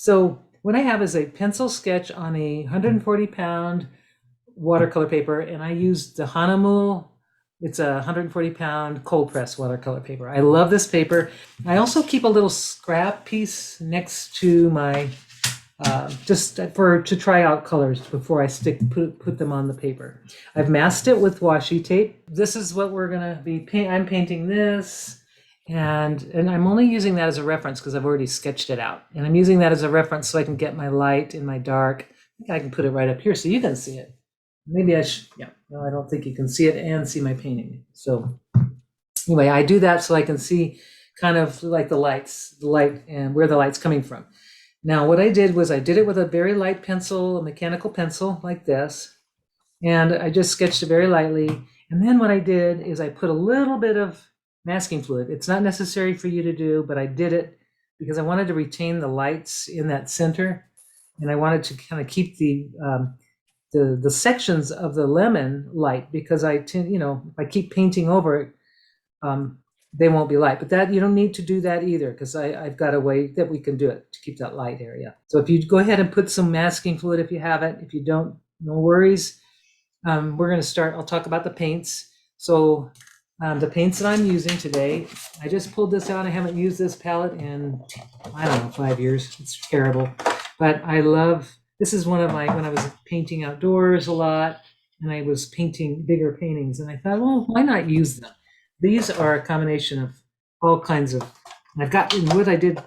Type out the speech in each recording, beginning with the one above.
So what I have is a pencil sketch on a 140-pound watercolor paper, and I use the Hahnemuhle. It's a 140-pound cold press watercolor paper. I love this paper. I also keep a little scrap piece next to my just to try out colors before I put them on the paper. I've masked it with washi tape. This is what we're gonna be I'm painting this, and I'm only using that as a reference because I've already sketched it out. And I'm using that as a reference so I can get my light and my dark. I think I can put it right up here so you can see it. Maybe I should, yeah, no, I don't think you can see it and see my painting. So anyway, I do that so I can see kind of like the light and where the light's coming from. Now, what I did was I did it with a very light pencil, a mechanical pencil like this, and I just sketched it very lightly. And then what I did is I put a little bit of masking fluid. It's not necessary for you to do, but I did it because I wanted to retain the lights in that center, and I wanted to kind of keep the sections of the lemon light, because I tend, if I keep painting over it, they won't be light. But that, you don't need to do that either, because I've got a way that we can do it to keep that light area. So if you go ahead and put some masking fluid if you have it. If you don't, no worries. We're going to start. I'll talk about the paints. So the paints that I'm using today, I just pulled this out. I haven't used this palette in, I don't know, 5 years. It's terrible. But I love, this is one of my, when I was painting outdoors a lot, and I was painting bigger paintings, and I thought, well, why not use them? These are a combination of all kinds of, I've got, and what I did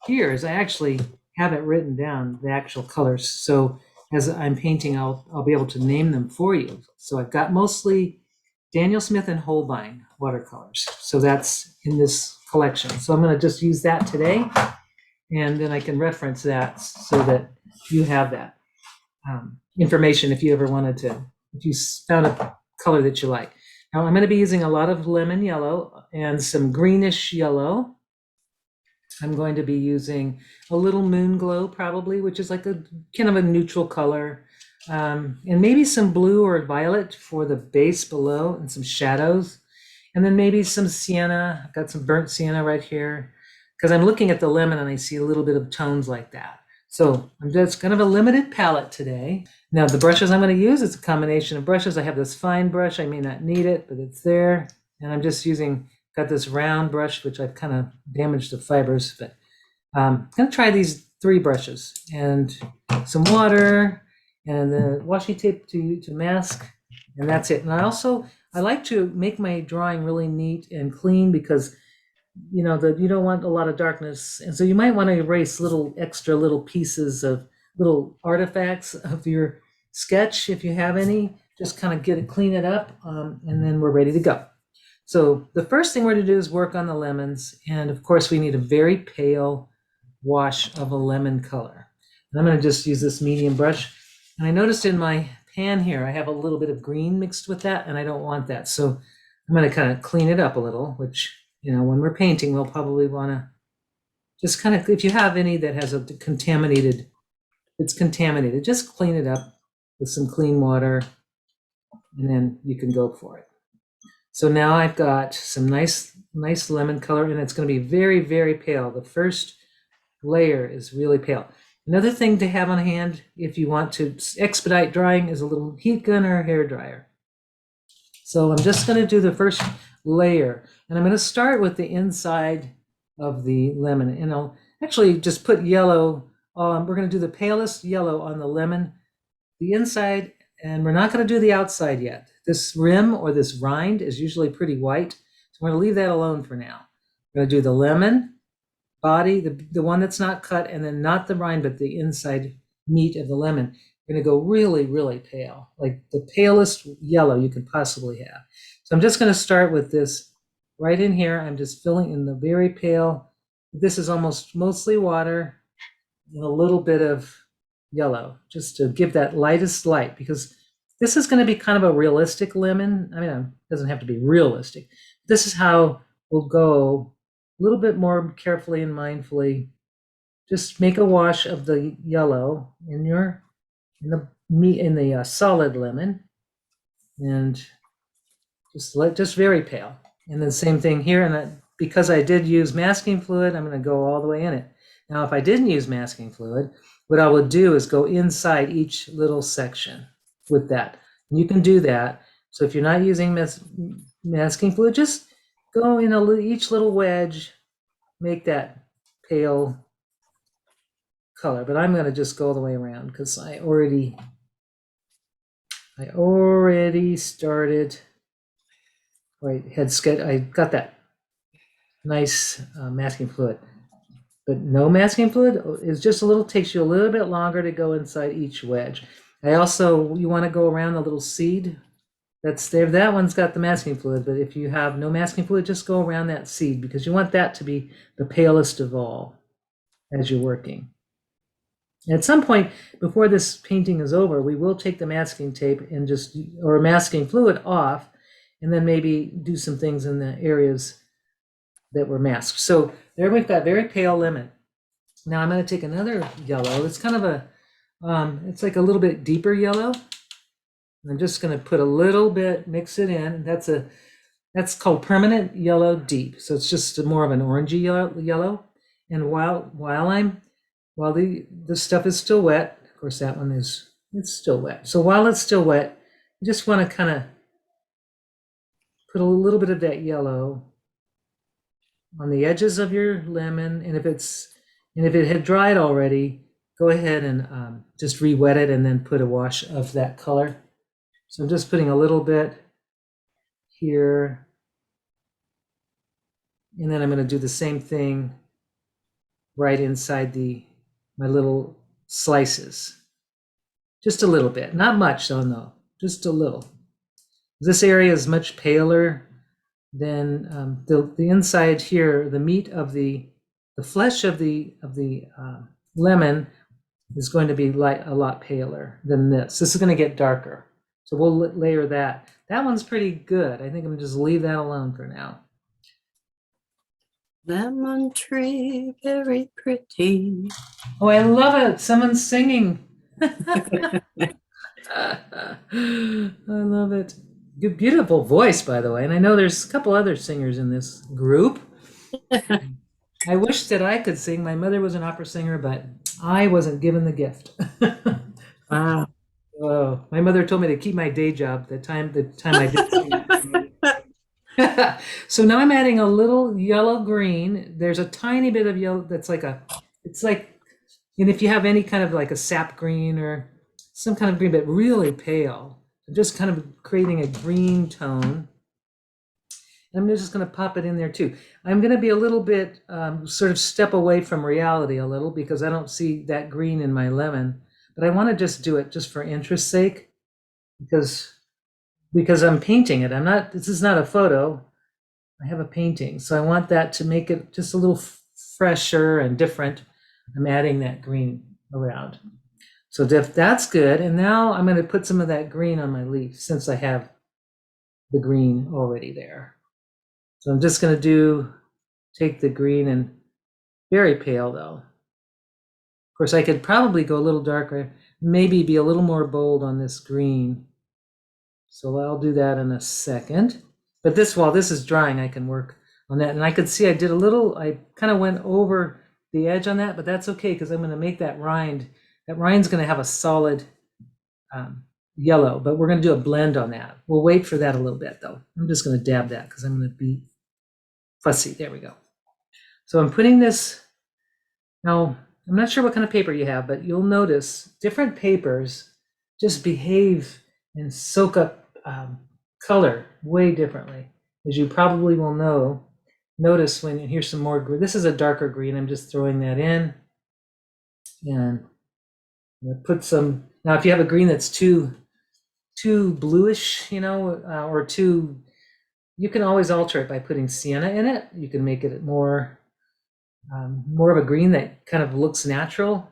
here is I actually have it written down, the actual colors. So as I'm painting, I'll be able to name them for you. So I've got mostly Daniel Smith and Holbein watercolors. So that's in this collection. So I'm going to just use that today, and then I can reference that so that you have that information if you ever wanted to, if you found a color that you like. Now I'm going to be using a lot of lemon yellow and some greenish yellow. I'm going to be using a little moon glow probably, which is like a kind of a neutral color, and maybe some blue or violet for the base below and some shadows, and then maybe some sienna. I've got some burnt sienna right here because I'm looking at the lemon and I see a little bit of tones like that. So I'm just kind of a limited palette today. Now the brushes I'm going to use, it's a combination of brushes. I have this fine brush. I may not need it, but it's there. And I'm just got this round brush, which I've kind of damaged the fibers, but I'm going to try these 3 brushes and some water and the washi tape to mask, and that's it. And I like to make my drawing really neat and clean because you don't want a lot of darkness, and so you might want to erase extra little pieces of little artifacts of your sketch if you have any. Just kind of clean it up, and then we're ready to go. So the first thing we're going to do is work on the lemons, and of course we need a very pale wash of a lemon color. And I'm going to just use this medium brush, and I noticed in my pan here I have a little bit of green mixed with that, and I don't want that, so I'm going to kind of clean it up a little, which when we're painting, we'll probably want to just kind of, if you have any that has it's contaminated, just clean it up with some clean water, and then you can go for it. So now I've got some nice lemon color, and it's going to be very, very pale. The first layer is really pale. Another thing to have on hand if you want to expedite drying is a little heat gun or a hair dryer. So I'm just going to do the first layer, and I'm going to start with the inside of the lemon, and I'll actually just put yellow. We're going to do the palest yellow on the lemon, the inside, and we're not going to do the outside yet. This rim or this rind is usually pretty white, so we're going to leave that alone for now. We're going to do the lemon body, the one that's not cut, and then not the rind, but the inside meat of the lemon. We're going to go really, really pale, like the palest yellow you could possibly have. So I'm just going to start with this right in here. I'm just filling in the very pale. This is mostly water and a little bit of yellow, just to give that lightest light, because this is going to be kind of a realistic lemon. I mean, it doesn't have to be realistic. This is how we'll go a little bit more carefully and mindfully. Just make a wash of the yellow in the solid lemon, and just very pale. And then same thing here, and because I did use masking fluid, I'm going to go all the way in it. Now, if I didn't use masking fluid, what I would do is go inside each little section with that. And you can do that. So if you're not using masking fluid, just go in each little wedge, make that pale color. But I'm going to just go all the way around because I already started. Right, head sketch. I got that nice masking fluid. But no masking fluid is just takes you a little bit longer to go inside each wedge. You want to go around the little seed that's there. That one's got the masking fluid, but if you have no masking fluid, just go around that seed because you want that to be the palest of all as you're working. And at some point before this painting is over, we will take the masking tape and or masking fluid off, and then maybe do some things in the areas that were masked. So there we've got very pale lemon. Now I'm going to take another yellow. It's kind of it's like a little bit deeper yellow. I'm just going to put a little bit, mix it in. That's called permanent yellow deep. So it's just more of an orangey yellow. And while the stuff is still wet, of course that one it's still wet. So while it's still wet, you just want to kind of put a little bit of that yellow on the edges of your lemon, and if it had dried already, go ahead and just re-wet it and then put a wash of that color. So I'm just putting a little bit here, and then I'm going to do the same thing right inside my little slices. Just a little bit, not much, though, no, just a little. This area is much paler than the inside here. The meat of the flesh of the lemon is going to be a lot paler than this. This is going to get darker. So we'll layer that. That one's pretty good. I think I'm going to just leave that alone for now. Lemon tree, very pretty. Oh, I love it. Someone's singing. I love it. Good, beautiful voice, by the way. And I know there's a couple other singers in this group. I wish that I could sing. My mother was an opera singer, but I wasn't given the gift. Wow. Oh, my mother told me to keep my day job the time I did sing. So now I'm adding a little yellow green. There's a tiny bit of yellow that's and if you have any kind of like a sap green or some kind of green, but really pale, just kind of creating a green tone. And I'm just going to pop it in there too. I'm going to be a little bit sort of step away from reality a little because I don't see that green in my lemon, but I want to just do it just for interest's sake because I'm painting it. This is not a photo. I have a painting. So I want that to make it just a little fresher and different. I'm adding that green around. So that's good. And now I'm going to put some of that green on my leaf since I have the green already there. So I'm just going to take the green and very pale though. Of course, I could probably go a little darker, maybe be a little more bold on this green. So I'll do that in a second. But while this is drying, I can work on that. And I could see I kind of went over the edge on that, but that's okay because I'm going to make that rind. That rind's going to have a solid yellow, but we're going to do a blend on that. We'll wait for that a little bit though. I'm just going to dab that because I'm going to be fussy. There we go. So I'm putting this, now I'm not sure what kind of paper you have, but you'll notice different papers just behave and soak up color way differently, as you probably will notice when you hear some more green. This is a darker green. I'm just throwing that in, and put some. Now, if you have a green that's too bluish, or too, you can always alter it by putting sienna in it. You can make it more of a green that kind of looks natural.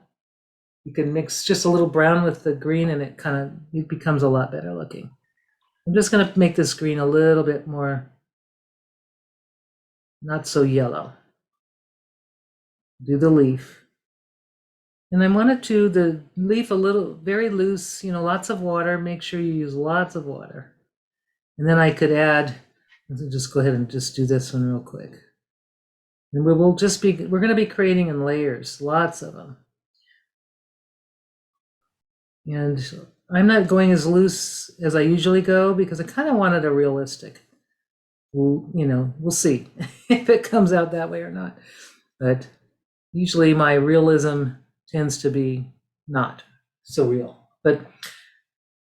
You can mix just a little brown with the green, and it becomes a lot better looking. I'm just going to make this green a little bit more, not so yellow. Do the leaf. And I want to do the leaf a little, very loose, lots of water. Make sure you use lots of water. And then I could add, let's just go ahead and just do this one real quick. And we're going to be creating in layers, lots of them. And I'm not going as loose as I usually go because I kind of wanted a realistic. We'll see if it comes out that way or not. But usually my realism tends to be not so real. But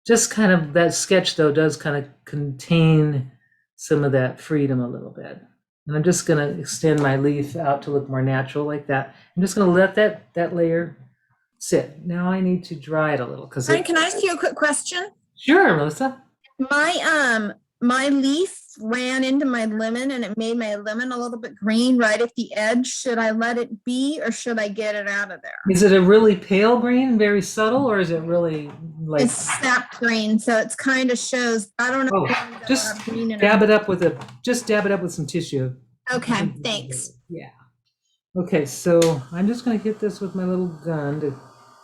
just kind of that sketch, though, does kind of contain some of that freedom a little bit. And I'm just going to extend my leaf out to look more natural like that. I'm just going to let that layer sit. Now I need to dry it a little because. Can I ask you a quick question? Sure, Melissa. My leaf ran into my lemon and it made my lemon a little bit green right at the edge. Should I let it be or should I get it out of there? Is it a really pale green, very subtle, or is it really like? It's sap green, so it's kind of shows. I don't know. Oh, just dab it up with some tissue. Okay, thanks. Yeah. Okay, so I'm just going to hit this with my little gun,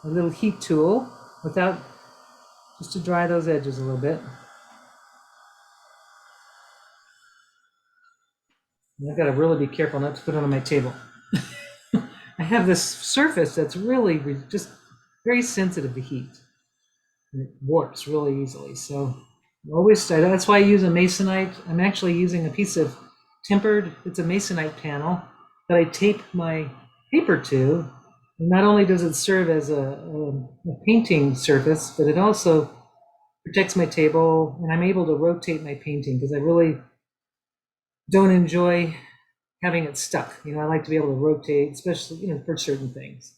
a little heat tool, just to dry those edges a little bit. I've got to really be careful not to put it on my table. I have this surface that's really just very sensitive to heat. And it warps really easily. So that's why I use a masonite. I'm actually using a piece of it's a masonite panel that I tape my paper to. And not only does it serve as a painting surface, but it also protects my table, and I'm able to rotate my painting because I really don't enjoy having it stuck. I like to be able to rotate, especially, for certain things.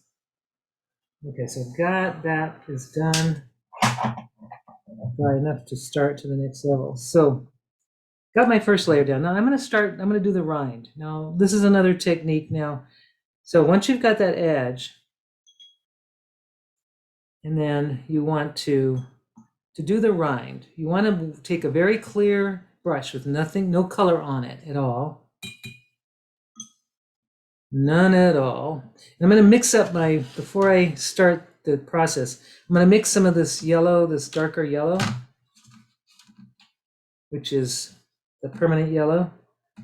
Okay, so that is done. Dry enough to start to the next level. So got my first layer down. Now I'm going to do the rind. Now this is another technique now. So once you've got that edge, and then you want to do the rind, you want to take a very clear brush with no color on it at all. None at all. And I'm going to mix up before I start the process, I'm going to mix some of this yellow, this darker yellow, which is the permanent yellow,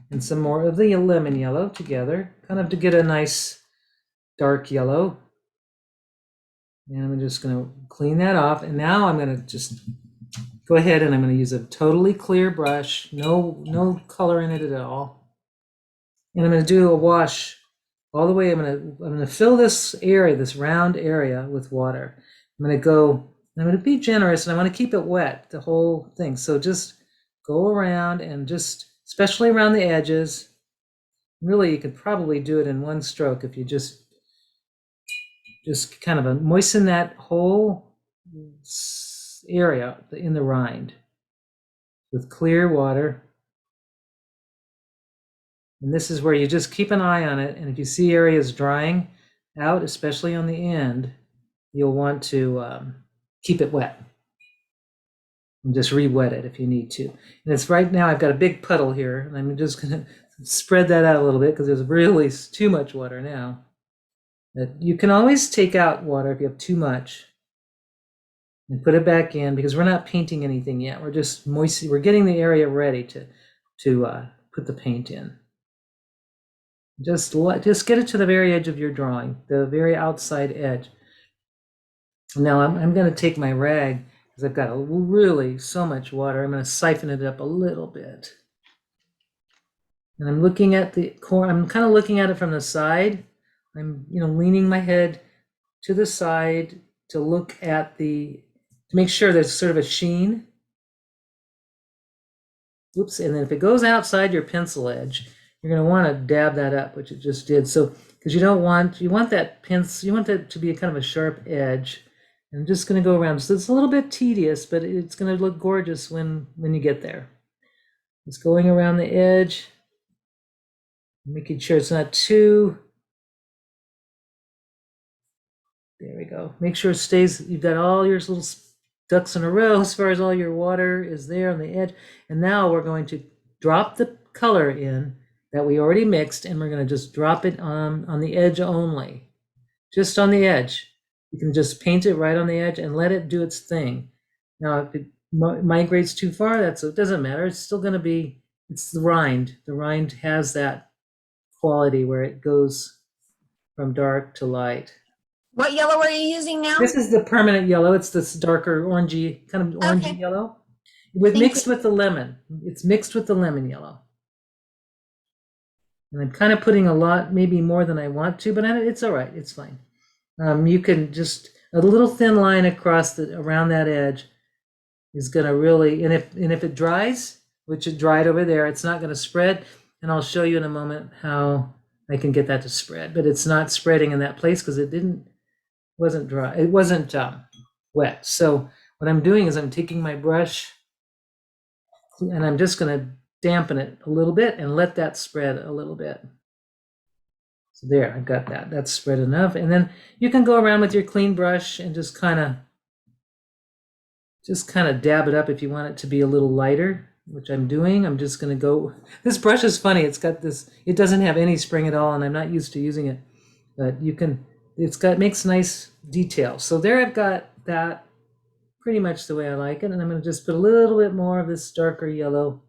and some more of the lemon yellow together, kind of to get a nice dark yellow. And I'm just going to clean that off. And now I'm going to just go ahead and I'm going to use a totally clear brush, no color in it at all. And I'm going to do a wash all the way. I'm going to fill this area, this round area, with water. I'm going to be generous, and I want to keep it wet, the whole thing. So just go around and especially around the edges. Really, you could probably do it in one stroke if you just kind of moisten that whole area in the rind with clear water. And this is where you just keep an eye on it. And if you see areas drying out, especially on the end, you'll want to keep it wet. And just re-wet it if you need to. And it's right now, I've got a big puddle here, and I'm just going to spread that out a little bit because there's really too much water now. But you can always take out water if you have too much and put it back in, because we're not painting anything yet. We're just we're getting the area ready to put the paint in. Just get it to the very edge of your drawing, the very outside edge. Now I'm going to take my rag, because I've got really so much water. I'm going to siphon it up a little bit. And I'm looking at the core. I'm kind of looking at it from the side. I'm leaning my head to the side to look at to make sure there's sort of a sheen. Oops, and then if it goes outside your pencil edge, you're going to want to dab that up, which it just did. So, because you want that pencil, you want that to be a kind of a sharp edge. And I'm just going to go around. So it's a little bit tedious, but it's going to look gorgeous when you get there. It's going around the edge, making sure it's not too. There we go. Make sure it stays, you've got all your little ducks in a row as far as all your water is there on the edge. And now we're going to drop the color in that we already mixed, and we're going to just drop it on the edge only. Just on the edge. You can just paint it right on the edge and let it do its thing. Now, if it migrates too far, it doesn't matter. It's still going to be, it's the rind. The rind has that quality where it goes from dark to light. What yellow are you using now? This is the permanent yellow. It's this darker orangey, kind of orangey Okay. yellow. Thank Mixed you. with the lemon. It's mixed with the lemon yellow. And I'm kind of putting a lot, maybe more than I want to, but it's all right. It's fine. You can just, a little thin line across around that edge is going to really, and if it dries, which it dried over there, it's not going to spread. And I'll show you in a moment how I can get that to spread, but it's not spreading in that place because wasn't dry. It wasn't wet. So what I'm doing is I'm taking my brush and I'm just going to dampen it a little bit and let that spread a little bit. So there, I've got that. That's spread enough. And then you can go around with your clean brush and just kind of dab it up if you want it to be a little lighter, which I'm doing. I'm just going to go. This brush is funny. It's got this, it doesn't have any spring at all, and I'm not used to using it. But you can, makes nice detail. So there I've got that pretty much the way I like it. And I'm going to just put a little bit more of this darker yellow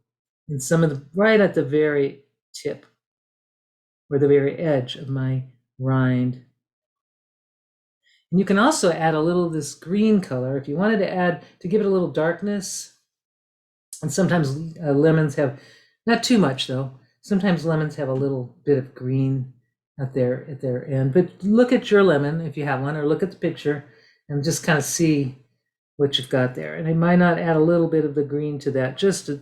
in some of the, right at the very tip or the very edge of my rind. And you can also add a little of this green color if you wanted to add, to give it a little darkness. And sometimes lemons have, not too much though, sometimes lemons have a little bit of green at their end. But look at your lemon if you have one, or look at the picture and just kind of see what you've got there. And it might not add a little bit of the green to that, just a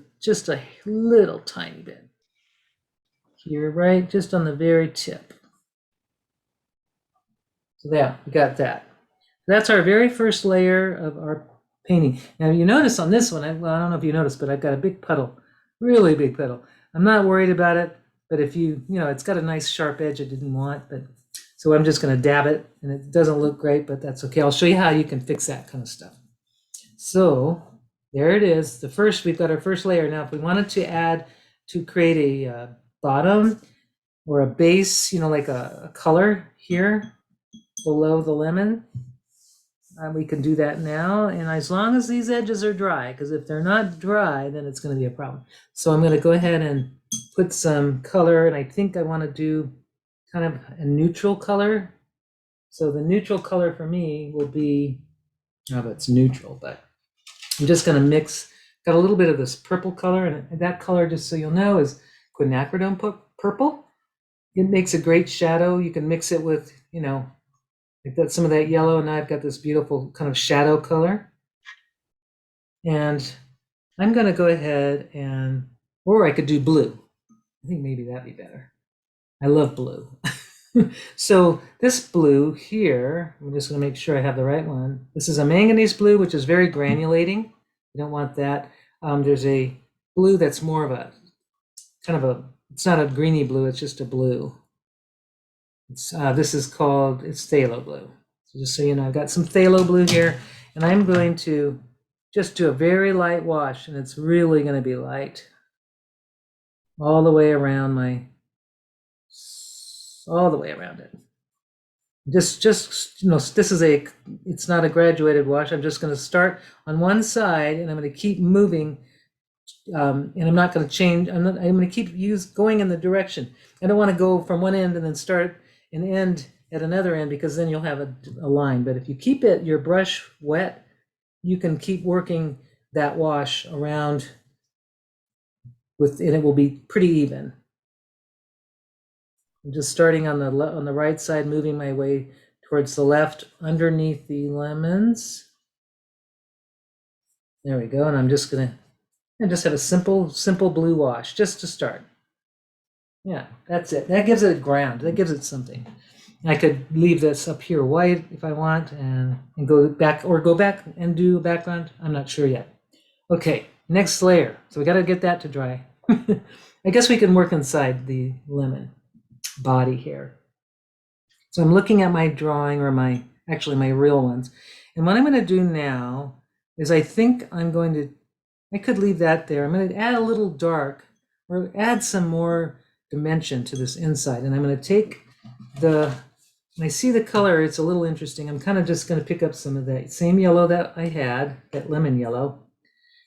little tiny bit. Here, right, just on the very tip. So there, we got that. That's our very first layer of our painting. Now you notice on this one, I don't know if you noticed, but I've got a big puddle, really big puddle. I'm not worried about it, but if it's got a nice sharp edge I didn't want, but so I'm just going to dab it, and it doesn't look great, but that's okay. I'll show you how you can fix that kind of stuff. So there it is. We've got our first layer. Now, if we wanted to add, to create a bottom or a base, like a color here below the lemon, we can do that now. And as long as these edges are dry, because if they're not dry, then it's going to be a problem. So I'm going to go ahead and put some color, and I think I want to do kind of a neutral color. So the neutral color for me will be, it's neutral, but I'm just going to mix, got a little bit of this purple color, and that color, just so you'll know, is quinacridone purple. It makes a great shadow. You can mix it with, I've got some of that yellow, and now I've got this beautiful kind of shadow color. And I'm going to go ahead or I could do blue. I think maybe that'd be better. I love blue. So this blue here, I'm just going to make sure I have the right one. This is a manganese blue, which is very granulating. You don't want that. There's a blue that's more of a it's not a greeny blue, it's just a blue. This is called, it's phthalo blue. So just so you know, I've got some phthalo blue here, and I'm going to just do a very light wash, and it's really going to be light all the way around all the way around it. This is it's not a graduated wash. I'm just going to start on one side, and I'm going to keep moving, and I'm not going to change. I'm going to keep going in the direction. I don't want to go from one end and then start and end at another end, because then you'll have a line. But if you keep your brush wet, you can keep working that wash around and it will be pretty even. I'm just starting on the right side, moving my way towards the left underneath the lemons. There we go. And I'm just going to just have a simple blue wash just to start. Yeah, that's it. That gives it a ground. That gives it something. I could leave this up here white if I want, and go back and do a background. I'm not sure yet. Okay, next layer. So we got to get that to dry. I guess we can work inside the lemon body here. So I'm looking at my drawing, or my real ones. And what I'm going to do now is I could leave that there. I'm going to add a little dark, or add some more dimension to this inside. And I'm going to take when I see the color, it's a little interesting. I'm kind of just going to pick up some of that same yellow that I had, that lemon yellow.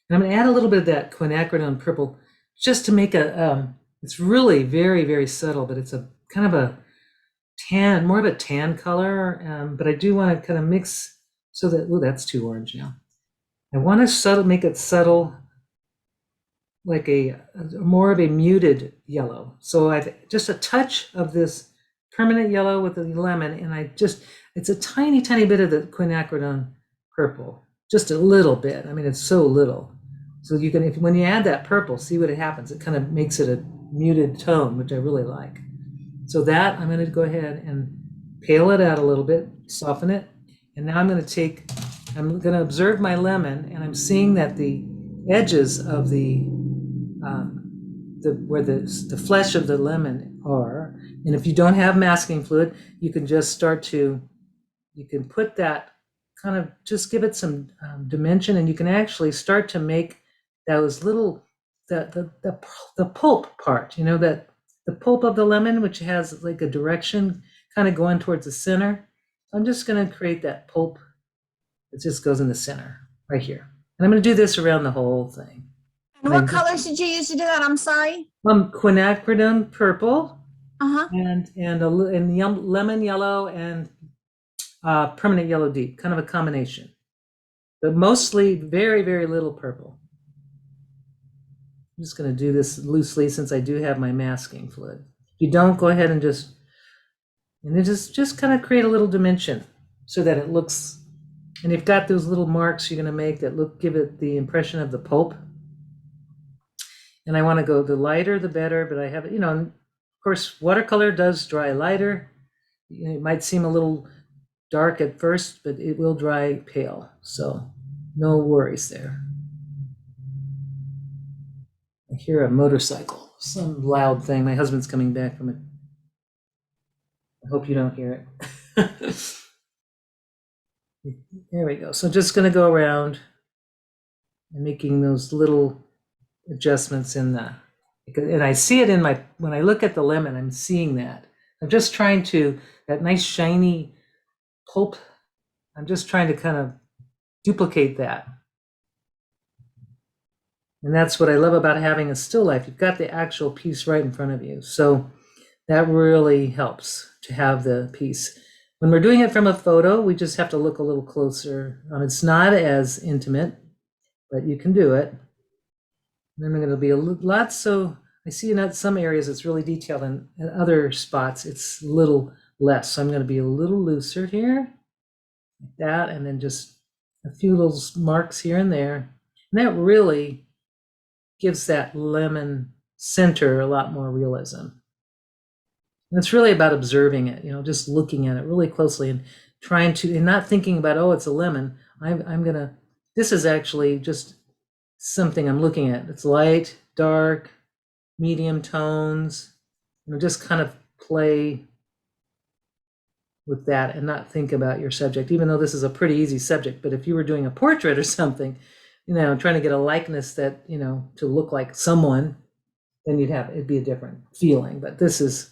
And I'm going to add a little bit of that quinacridone purple, just to make it's really very, very subtle, but it's a kind of a tan, more of a tan color, but I do want to kind of mix so that, oh, that's too orange now. I want to subtle, make it subtle, like a more of a muted yellow. So I've just a touch of this permanent yellow with the lemon, and it's a tiny, tiny bit of the quinacridone purple, just a little bit. I mean, it's so little. So you can, when you add that purple, see what happens. It kind of makes it a muted tone, which I really like. So that I'm going to go ahead and pale it out a little bit, soften it. And now I'm going to observe my lemon, and I'm seeing that the edges of where the flesh of the lemon are. And if you don't have masking fluid, you can just you can put that kind of, just give it some dimension, and you can actually start to make those little, the pulp part, that the pulp of the lemon, which has like a direction kind of going towards the center. I'm just going to create that pulp. It just goes in the center right here. And I'm going to do this around the whole thing. And what colors did you use to do that? I'm sorry. Quinacridone purple, Uh-huh. and lemon yellow, and permanent yellow deep, kind of a combination, but mostly very, very little purple. I'm just going to do this loosely since I do have my masking fluid. If you don't, go ahead and just kind of create a little dimension so that it looks, and you've got those little marks you're going to make that give it the impression of the pulp. And I want to go, the lighter the better, but I have it, of course, watercolor does dry lighter. It might seem a little dark at first, but it will dry pale. So no worries there. I hear a motorcycle, some loud thing. My husband's coming back from it. I hope you don't hear it. There we go. So just going to go around and making those little adjustments and I see it when I look at the lemon, I'm seeing that. I'm just trying to, that nice shiny pulp, I'm just trying to kind of duplicate that. And that's what I love about having a still life. You've got the actual piece right in front of you. So that really helps to have the piece. When we're doing it from a photo, we just have to look a little closer. It's not as intimate, but you can do it. And then going to be a lot. So I see in some areas it's really detailed, and in other spots it's a little less. So I'm going to be a little looser here, like that, and then just a few little marks here and there. And that really gives that lemon center a lot more realism. And it's really about observing it, just looking at it really closely and trying to, and not thinking about, oh, it's a lemon. This is actually just something I'm looking at. It's light, dark, medium tones, just kind of play with that and not think about your subject, even though this is a pretty easy subject. But if you were doing a portrait or something, trying to get a likeness that, to look like someone, then it'd be a different feeling. But this is,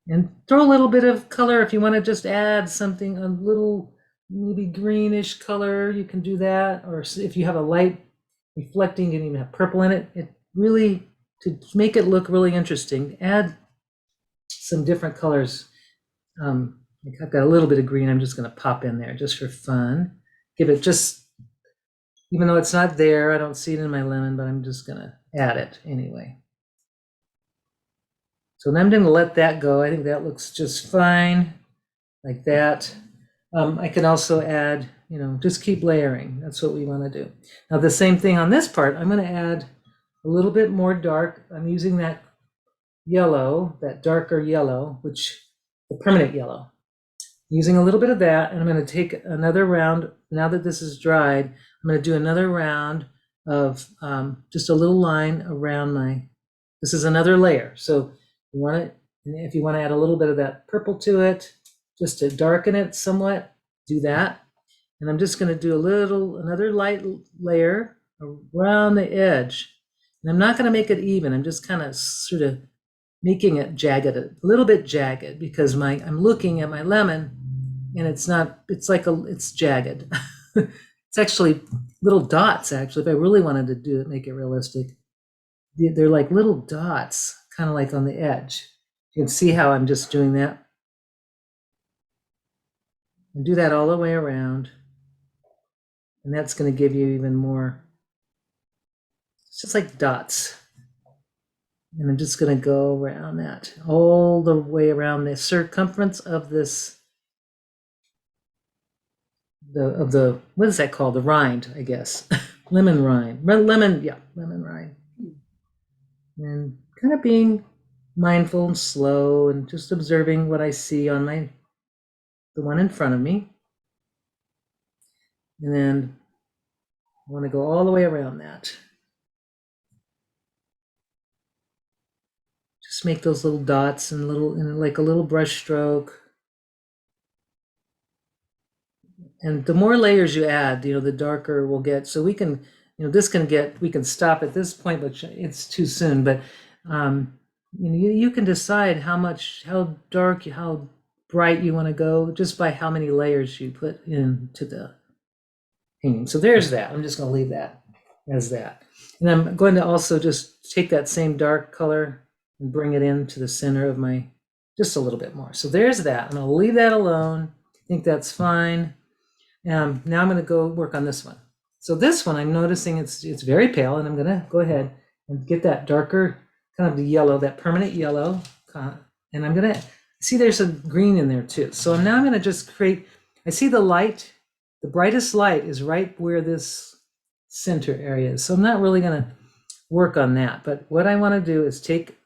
and throw a little bit of color if you want to just add something, a little maybe greenish color, you can do that. Or if you have a light reflecting, you can even have purple in it. It really, to make it look really interesting, add some different colors. I've got a little bit of green I'm just going to pop in there just for fun. Give it just, even though it's not there, I don't see it in my lemon, but I'm just going to add it anyway. So I'm going to let that go. I think that looks just fine, like that. I can also add, just keep layering. That's what we want to do. Now the same thing on this part, I'm going to add a little bit more dark. I'm using that yellow, that darker yellow, the permanent yellow. Using a little bit of that, and I'm going to take another round. Now that this is dried, I'm going to do another round of just a little line around this is another layer. So if you want to add a little bit of that purple to it, just to darken it somewhat, do that. And I'm just going to do another light layer around the edge. And I'm not going to make it even. I'm just kind of sort of making it jagged, a little bit jagged, because I'm looking at my lemon and it's jagged. It's actually little dots, actually. If I really wanted to make it realistic, they're like little dots, kind of like on the edge. You can see how I'm just doing that. And do that all the way around. And that's going to give you even more. It's just like dots. And I'm just going to go around that, all the way around the circumference of this, what is that called? The rind, I guess. Lemon rind. Lemon rind. And kind of being mindful and slow and just observing what I see on the one in front of me. And then I want to go all the way around that. Just make those little dots and like a little brush stroke. And the more layers you add, the darker we'll get. So we can, we can stop at this point, but it's too soon. But you can decide how dark, how bright you want to go just by how many layers you put into the painting. So there's that. I'm just going to leave that as that. And I'm going to also just take that same dark color and bring it into the center of just a little bit more. So there's that. I'm going to leave that alone. I think that's fine. Now I'm going to go work on this one. So this one, I'm noticing it's very pale, and I'm going to go ahead and get that darker kind of the yellow, that permanent yellow. And I'm going to see there's some green in there too. So now I'm going to just create, I see the light, the brightest light is right where this center area is. So I'm not really going to work on that. But what I want to do is take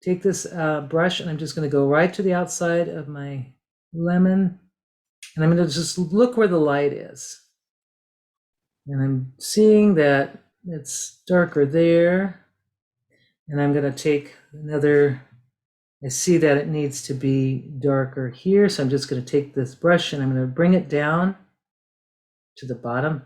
this brush, and I'm just going to go right to the outside of my lemon. And I'm going to just look where the light is. And I'm seeing that it's darker there. And I'm going to take I see that it needs to be darker here. So I'm just going to take this brush and I'm going to bring it down to the bottom.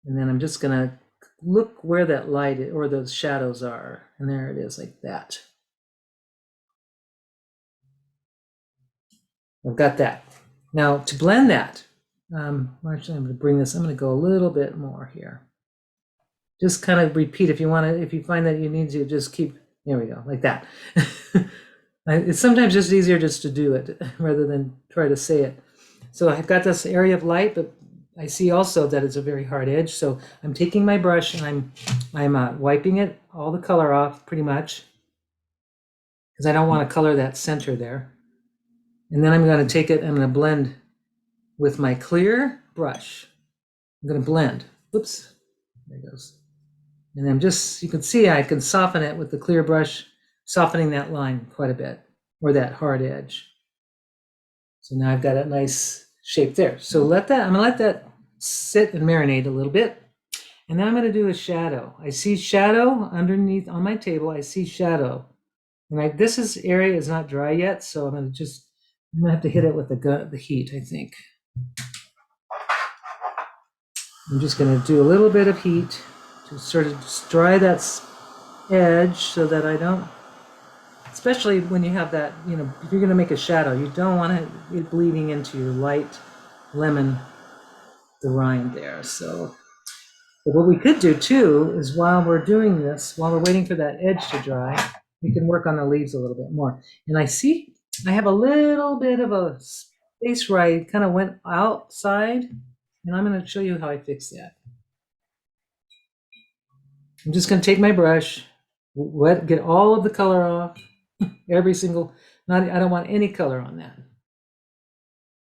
And then I'm just going to look where that light or those shadows are. And there it is, like that. I've got that. Now to blend that, actually I'm going to bring this, I'm going to go a little bit more here. Just kind of repeat if you find that you need to, just keep, there we go, like that. It's sometimes just easier just to do it rather than try to say it. So I've got this area of light, but I see also that it's a very hard edge. So I'm taking my brush and I'm wiping it, all the color off pretty much, because I don't want to color that center there. And then I'm going to take it, I'm going to blend with my clear brush. I'm going to blend. Whoops, there it goes. And I'm just, you can see I can soften it with the clear brush, softening that line quite a bit, or that hard edge. So now I've got a nice shape there. So I'm going to let that sit and marinate a little bit. And now I'm going to do a shadow. I see shadow underneath on my table. I see shadow. And this area is not dry yet, so I'm going to have to hit it with the heat, I think. I'm just going to do a little bit of heat to sort of just dry that edge so that I don't, especially when you have that, if you're going to make a shadow, you don't want it bleeding into your light lemon, the rind there. So, but what we could do too is while we're doing this, while we're waiting for that edge to dry, we can work on the leaves a little bit more. And I see I have a little bit of a space where I kind of went outside, and I'm going to show you how I fix that. I'm just going to take my brush, get all of the color off, every single, I don't want any color on that.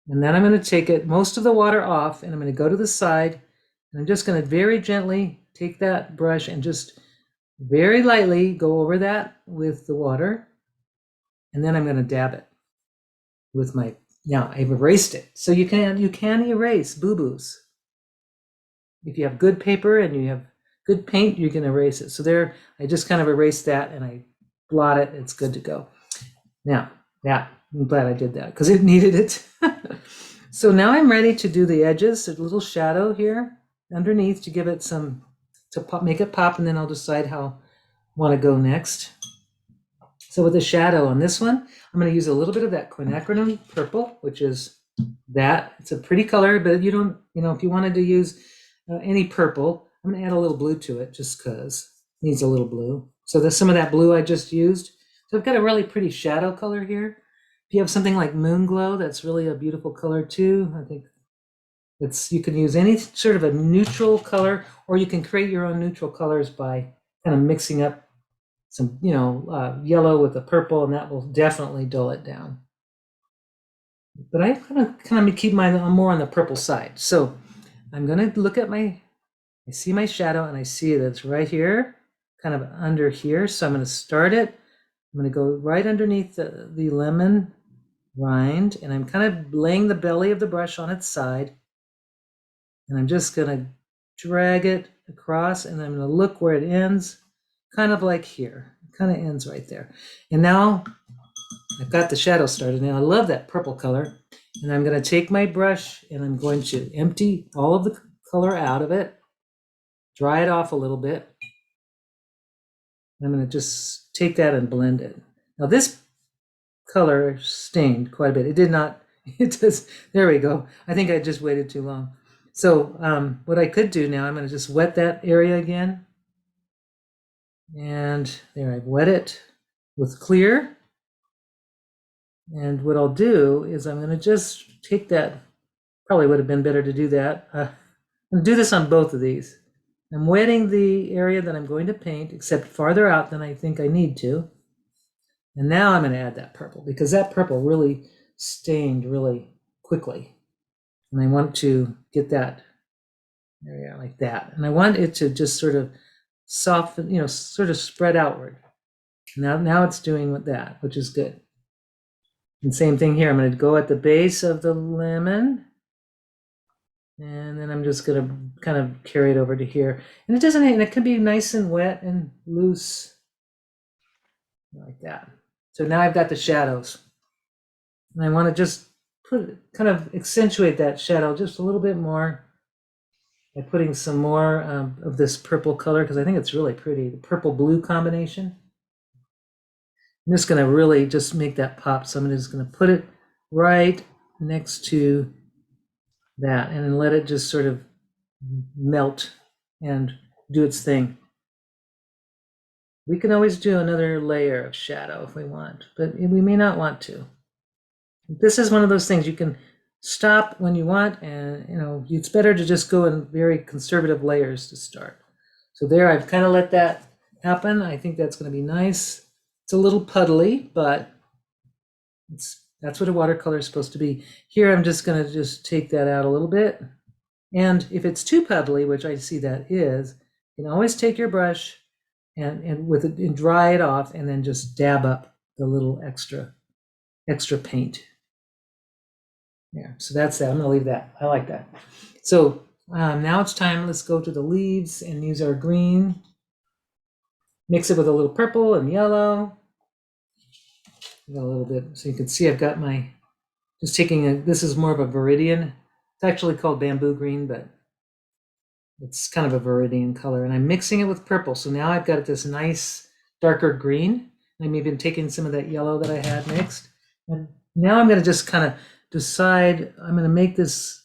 And then I'm going to take most of the water off, and I'm going to go to the side, and I'm just going to very gently take that brush and just very lightly go over that with the water. And then I'm going to dab it with now I've erased it. So you can erase boo-boos. If you have good paper and you have good paint, you can erase it. So there, I just kind of erased that and I blot it. It's good to go. Now, I'm glad I did that because it needed it. So now I'm ready to do the edges, a little shadow here underneath to give it make it pop, and then I'll decide how I want to go next. So with the shadow on this one, I'm going to use a little bit of that quinacridone purple, which is that. It's a pretty color, but you don't, if you wanted to use any purple, I'm going to add a little blue to it just because it needs a little blue. So there's some of that blue I just used. So I've got a really pretty shadow color here. If you have something like Moon Glow, that's really a beautiful color too. I think you can use any sort of a neutral color, or you can create your own neutral colors by kind of mixing up some, yellow with the purple, and that will definitely dull it down. But I kind of keep mine more on the purple side. So I'm going to look at I see my shadow, and I see that it's right here, kind of under here. So I'm going to start it. I'm going to go right underneath the lemon rind, and I'm kind of laying the belly of the brush on its side. And I'm just going to drag it across, and I'm going to look where it ends, kind of like here. It kind of ends right there. And now I've got the shadow started. Now I love that purple color. And I'm going to take my brush, and I'm going to empty all of the color out of it, dry it off a little bit. I'm going to just take that and blend it. Now this color stained quite a bit. It did not, it does, there we go. I think I just waited too long. So what I could do now, I'm going to just wet that area again. And there, I've wet it with clear. And what I'll do is I'm going to just take that, probably would have been better to do that. I'm going to do this on both of these. I'm wetting the area that I'm going to paint, except farther out than I think I need to. And now I'm going to add that purple, because that purple really stained really quickly. And I want to get that area like that. And I want it to just sort of soften, sort of spread outward. Now it's doing with that, which is good. And same thing here. I'm going to go at the base of the lemon. And then I'm just going to kind of carry it over to here. And it can be nice and wet and loose. Like that. So now I've got the shadows. And I want to just kind of accentuate that shadow just a little bit more by putting some more of this purple color, because I think it's really pretty, the purple blue combination. I'm just going to really just make that pop. So I'm just going to put it right next to that and then let it just sort of melt and do its thing. We can always do another layer of shadow if we want, but we may not want to. This is one of those things you can stop when you want, and it's better to just go in very conservative layers to start. So there, I've kind of let that happen. I think that's going to be nice. It's a little puddly, but that's what a watercolor is supposed to be. Here, I'm just going to just take that out a little bit. And if it's too puddly, which I see that is, you can always take your brush and dry it off, and then just dab up the little extra paint. Yeah, so that's that. I'm going to leave that. I like that. So now it's time. Let's go to the leaves and use our green. Mix it with a little purple and yellow. A little bit, so you can see I've got this is more of a viridian. It's actually called bamboo green, but it's kind of a viridian color. And I'm mixing it with purple. So now I've got this nice darker green. I'm even taking some of that yellow that I had mixed. And now I'm going to just kind of decide, I'm going to make this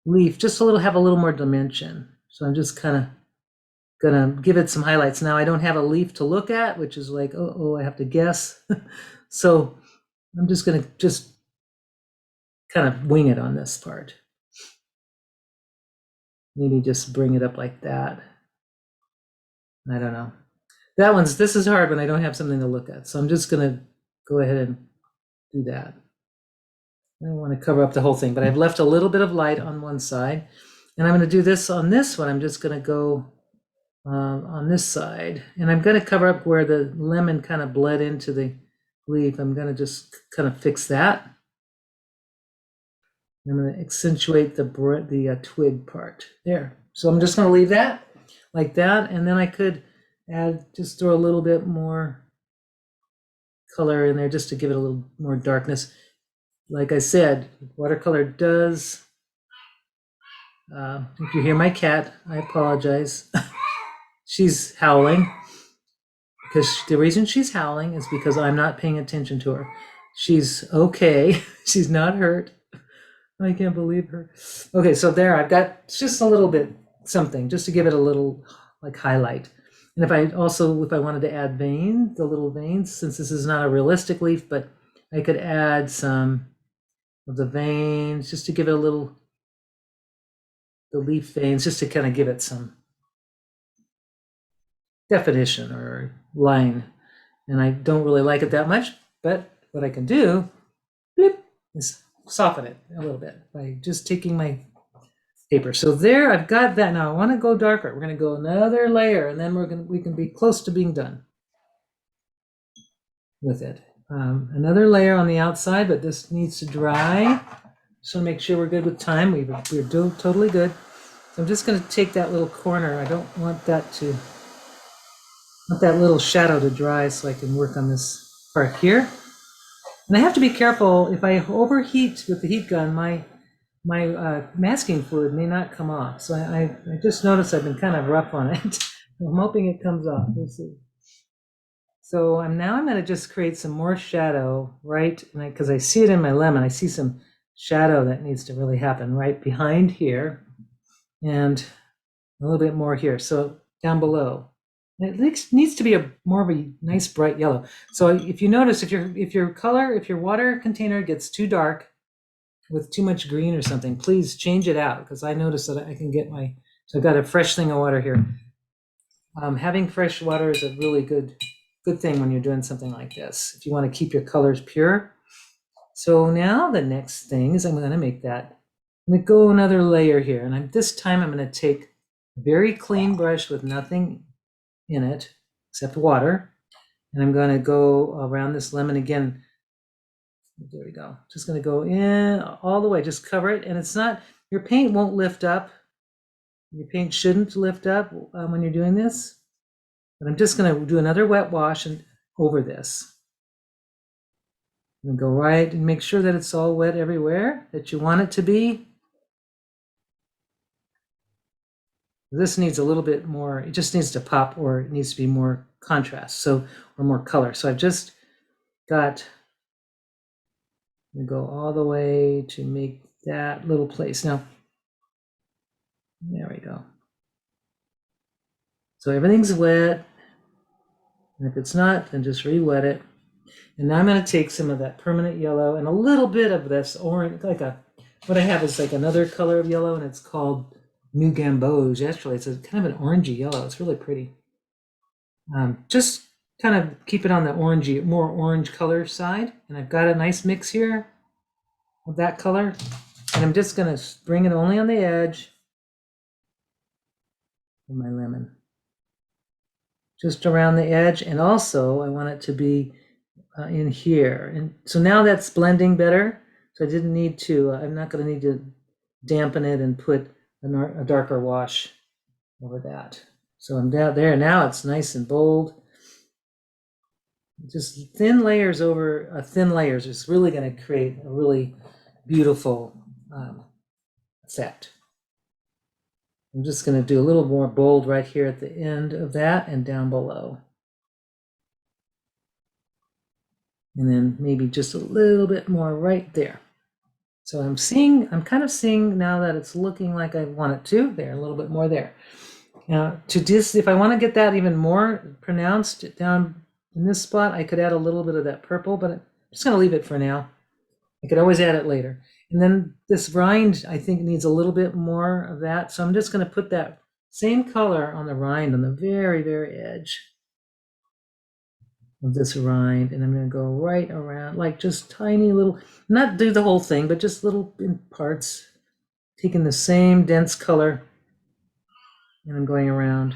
leaf just have a little more dimension. So I'm just kind of going to give it some highlights. Now I don't have a leaf to look at, which is like, I have to guess. So I'm just going to kind of wing it on this part. Maybe just bring it up like that. I don't know. This is hard when I don't have something to look at. So I'm just going to go ahead and do that. I don't want to cover up the whole thing, but I've left a little bit of light on one side. And I'm going to do this on this one. I'm just going to go on this side. And I'm going to cover up where the lemon kind of bled into the leaf. I'm going to just kind of fix that. I'm going to accentuate the twig part there. So I'm just going to leave that like that. And then I could just throw a little bit more color in there just to give it a little more darkness. Like I said, watercolor does, if you hear my cat, I apologize. She's howling, because the reason she's howling is because I'm not paying attention to her. She's okay. She's not hurt. I can't believe her. Okay, so there I've got just a little bit something just to give it a little like highlight. And if I wanted to add veins, the little veins, since this is not a realistic leaf, but I could add some of the veins just to give it a little, the leaf veins, just to kind of give it some definition or line. And I don't really like it that much, but what I can do is soften it a little bit by just taking my paper. So there, I've got that. Now I want to go darker. We're going to go another layer, and then we can be close to being done with it. Another layer on the outside, but this needs to dry. Just want to make sure we're good with time. We're totally good. So I'm just going to take that little corner. I don't want that little shadow to dry, so I can work on this part here. And I have to be careful. If I overheat with the heat gun, my masking fluid may not come off. So I just noticed I've been kind of rough on it. I'm hoping it comes off. We'll see. So I'm going to just create some more shadow, right? Because I see it in my lemon. I see some shadow that needs to really happen right behind here, and a little bit more here. So down below. It needs to be more of a nice bright yellow. So if you notice, if your water container gets too dark with too much green or something, please change it out, because I notice that I can get so I've got a fresh thing of water here. Having fresh water is a really good thing when you're doing something like this, if you want to keep your colors pure. So now the next thing is I'm going to make that. I'm going to go another layer here, and this time I'm going to take a very clean brush with nothing in it except water, and I'm going to go around this lemon again. There we go. Just going to go in all the way, just cover it. And it's not, your paint won't lift up. Your paint shouldn't lift up when you're doing this. But I'm just going to do another wet wash and over this. And go right and make sure that it's all wet everywhere that you want it to be. This needs a little bit more, it just needs to pop, or it needs to be more contrast, or more color. So I've just got, I'm going to go all the way to make that little place. Now, there we go. So everything's wet. And if it's not, then just re-wet it. And now I'm going to take some of that permanent yellow and a little bit of this orange, what I have is like another color of yellow, and it's called New Gamboge. Actually, it's a kind of an orangey yellow. It's really pretty. Just kind of keep it on the orangey, more orange color side. And I've got a nice mix here of that color. And I'm just going to bring it only on the edge of my lemon. Just around the edge. And also I want it to be in here. And so now that's blending better. So I didn't need to, I'm not going to need to dampen it and put a darker wash over that. So I'm down there. Now it's nice and bold. Just thin layers over thin layers is really going to create a really beautiful effect. I'm just going to do a little more bold right here at the end of that and down below. And then maybe just a little bit more right there. So I'm kind of seeing now that it's looking like I want it to. There, a little bit more there. Now, if I want to get that even more pronounced down in this spot, I could add a little bit of that purple, but I'm just going to leave it for now. I could always add it later. And then this rind, I think, needs a little bit more of that. So I'm just going to put that same color on the rind on the very, very edge of this rind. And I'm going to go right around, like just tiny little, not do the whole thing, but just little in parts, taking the same dense color. And I'm going around.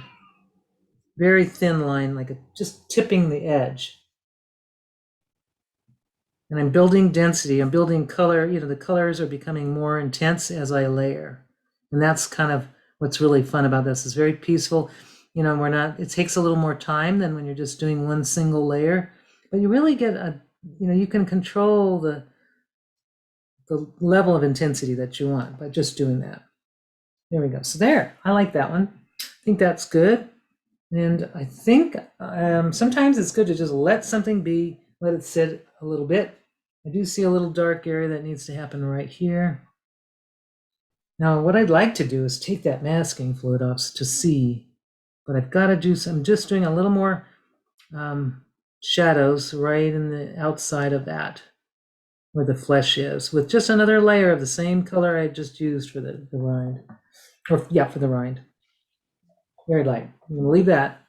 Very thin line, like just tipping the edge. And I'm building density, I'm building color, the colors are becoming more intense as I layer. And that's kind of what's really fun about this. It's very peaceful. It takes a little more time than when you're just doing one single layer, but you really get you can control the level of intensity that you want by just doing that. There we go. So there, I like that one. I think that's good. And I think sometimes it's good to just let something be, let it sit a little bit. I do see a little dark area that needs to happen right here. Now, what I'd like to do is take that masking fluid off to see but I've got to do some, I'm just doing a little more shadows right in the outside of that, where the flesh is, with just another layer of the same color I just used for the rind. Or yeah, for the rind. Very light. I'm gonna leave that.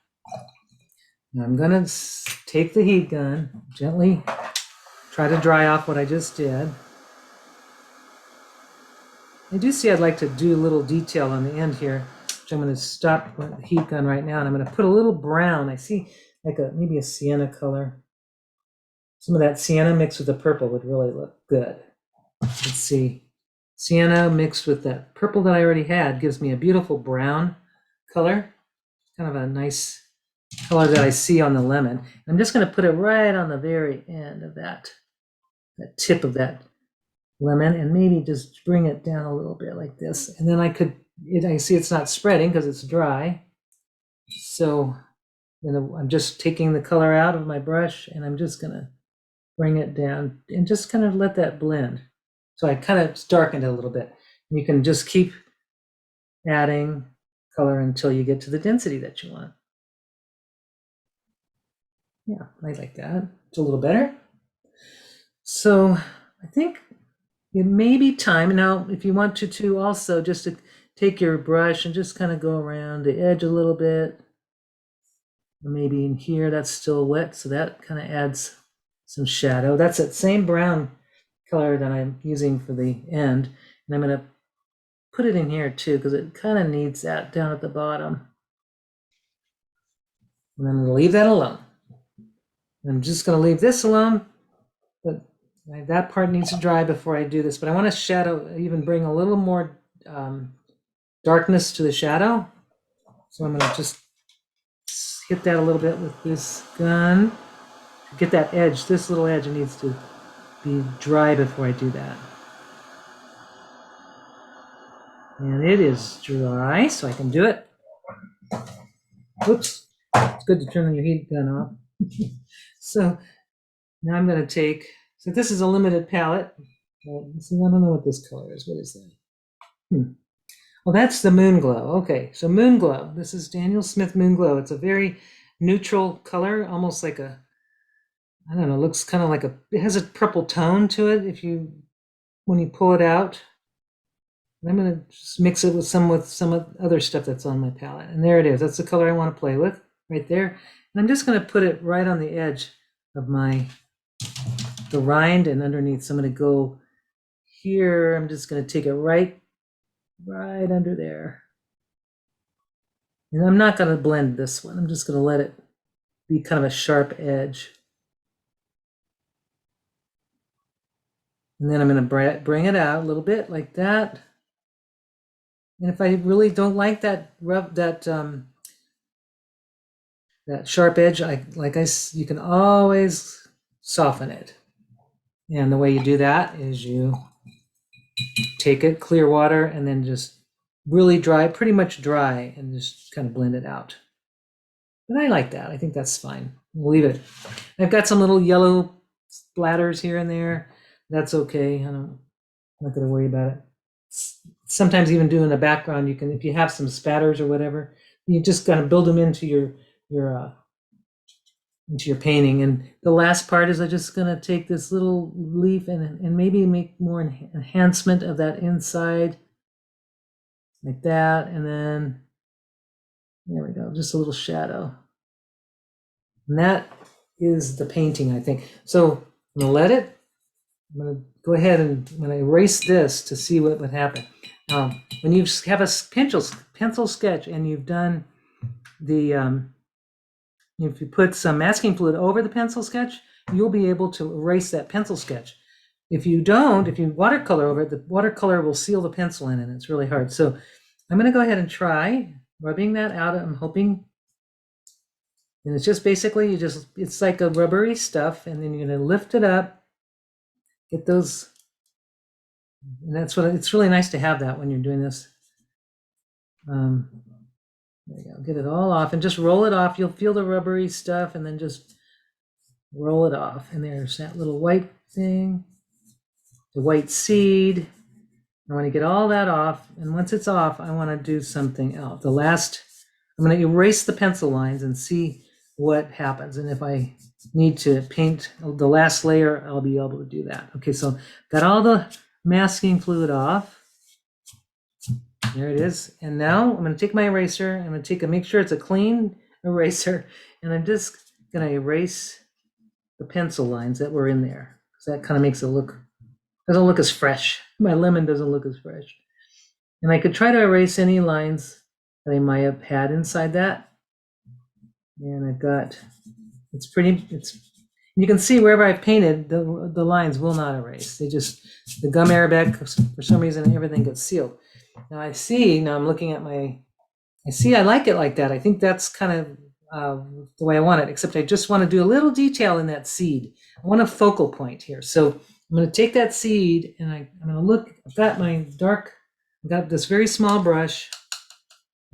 Now I'm gonna take the heat gun, gently try to dry off what I just did. I do see I'd like to do a little detail on the end here, which I'm gonna stop with the heat gun right now, and I'm gonna put a little brown. I see like maybe a sienna color. Some of that sienna mixed with the purple would really look good. Let's see. Sienna mixed with that purple that I already had gives me a beautiful brown color. Kind of a nice color that I see on the lemon. I'm just going to put it right on the very end of that tip of that lemon, and maybe just bring it down a little bit like this. And then I see it's not spreading because it's dry. So I'm just taking the color out of my brush, and I'm just going to bring it down and just kind of let that blend. So I kind of darkened it a little bit. You can just keep adding color until you get to the density that you want. Yeah, I like that. It's a little better. So I think it may be time now, if you want to also just to take your brush and just kind of go around the edge a little bit. Maybe in here that's still wet, so that kind of adds some shadow. That's that same brown color that I'm using for the end, and I'm going to put it in here too because it kind of needs that down at the bottom. And I'm going to leave that alone. I'm just going to leave this alone, but that part needs to dry before I do this. But I want to shadow, even bring a little more darkness to the shadow. So I'm going to just hit that a little bit with this gun. Get that edge, this little edge needs to be dry before I do that. And it is dry, so I can do it. Oops, it's good to turn your heat gun off. So now I'm going to take, so this is a limited palette. See, I don't know what this color is. What is that? Well, that's the Moon Glow. Okay, so Moon Glow. This is Daniel Smith Moon Glow. It's a very neutral color, almost like a, I don't know, looks kind of like it has a purple tone to it when you pull it out. I'm going to just mix it with some other stuff that's on my palette. And there it is. That's the color I want to play with right there. And I'm just going to put it right on the edge of the rind and underneath. So I'm going to go here. I'm just going to take it right under there. And I'm not going to blend this one. I'm just going to let it be kind of a sharp edge. And then I'm going to bring it out a little bit like that. And if I really don't like that sharp edge, you can always soften it. And the way you do that is you take it, clear water, and then just really dry, pretty much dry, and just kind of blend it out. But I like that. I think that's fine. We'll leave it. I've got some little yellow splatters here and there. That's okay. I'm not going to worry about it. Sometimes even doing the background, you can, if you have some spatters or whatever, you just kind of build them into your painting. And the last part is I'm just going to take this little leaf and maybe make more enhancement of that inside like that. And then there we go, just a little shadow. And that is the painting, I think. So I'm going to let it. I'm going to go ahead and I'm going to erase this to see what would happen. When you have a pencil sketch and you've done the, if you put some masking fluid over the pencil sketch, you'll be able to erase that pencil sketch. If you don't, if you watercolor over it, the watercolor will seal the pencil in and it's really hard. So I'm going to go ahead and try rubbing that out. I'm hoping, and it's just basically, it's like a rubbery stuff, and then you're going to lift it up, get those, and that's what, it's really nice to have that when you're doing this. There you go, get it all off and just roll it off. You'll feel the rubbery stuff and then just roll it off. And there's that little white thing, the white seed. I want to get all that off. And once it's off, I want to do something else. The last I'm going to erase the pencil lines and see what happens. And if I need to paint the last layer, I'll be able to do that. Okay, so got all the masking fluid off. There it is. And now I'm going to take my eraser. I'm going to make sure it's a clean eraser. And I'm just going to erase the pencil lines that were in there. So that kind of makes it doesn't look as fresh. My lemon doesn't look as fresh. And I could try to erase any lines that I might have had inside that. And I've got, you can see wherever I've painted, the lines will not erase. The gum arabic, for some reason, everything gets sealed. Now I'm looking at I like it like that. I think that's kind of the way I want it, except I just want to do a little detail in that seed. I want a focal point here. So I'm going to take that seed and I'm going to look, I've got this very small brush.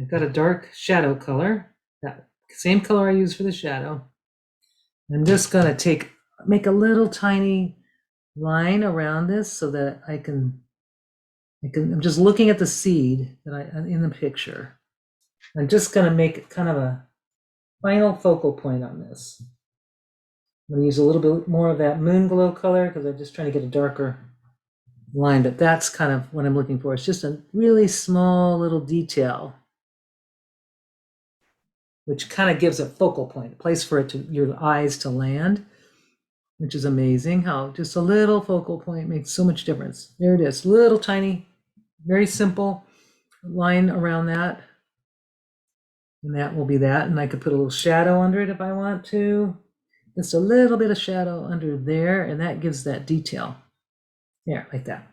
I've got a dark shadow color, that same color I use for the shadow. I'm just going to make a little tiny line around this so that I'm just looking at the seed in the picture. I'm just going to make kind of a final focal point on this. I'm going to use a little bit more of that moon glow color because I'm just trying to get a darker line, but that's kind of what I'm looking for. It's just a really small little detail, which kind of gives a focal point, a place for your eyes to land, which is amazing how just a little focal point makes so much difference. There it is, little tiny, very simple line around that. And that will be that. And I could put a little shadow under it if I want to. Just a little bit of shadow under there, and that gives that detail. There, like that.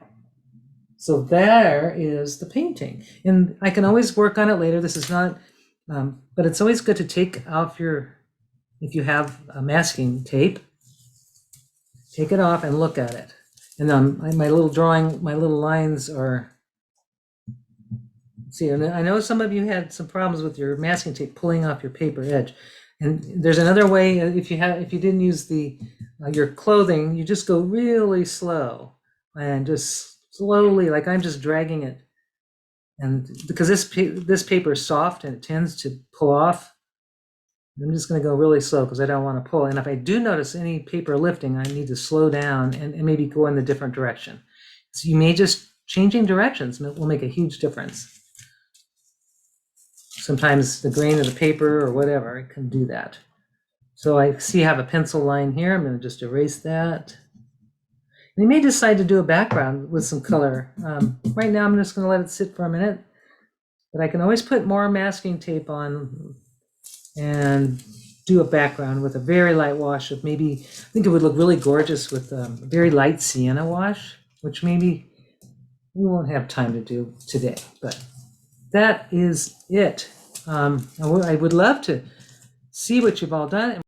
So there is the painting. And I can always work on it later. This is not, but it's always good to take off if you have a masking tape, take it off and look at it. And my little lines are, see, and I know some of you had some problems with your masking tape pulling off your paper edge. And there's another way, if you didn't use your clothing, you just go really slow and just slowly, like I'm just dragging it. And because this paper is soft and it tends to pull off, I'm just going to go really slow because I don't want to pull. And if I do notice any paper lifting, I need to slow down and maybe go in a different direction. So you may just changing directions will make a huge difference. Sometimes the grain of the paper or whatever, it can do that. So I see I have a pencil line here. I'm going to just erase that. And you may decide to do a background with some color. Right now, I'm just going to let it sit for a minute. But I can always put more masking tape on and do a background with a very light wash of maybe, I think it would look really gorgeous with a very light sienna wash, which maybe we won't have time to do today. But that is it. I would love to see what you've all done.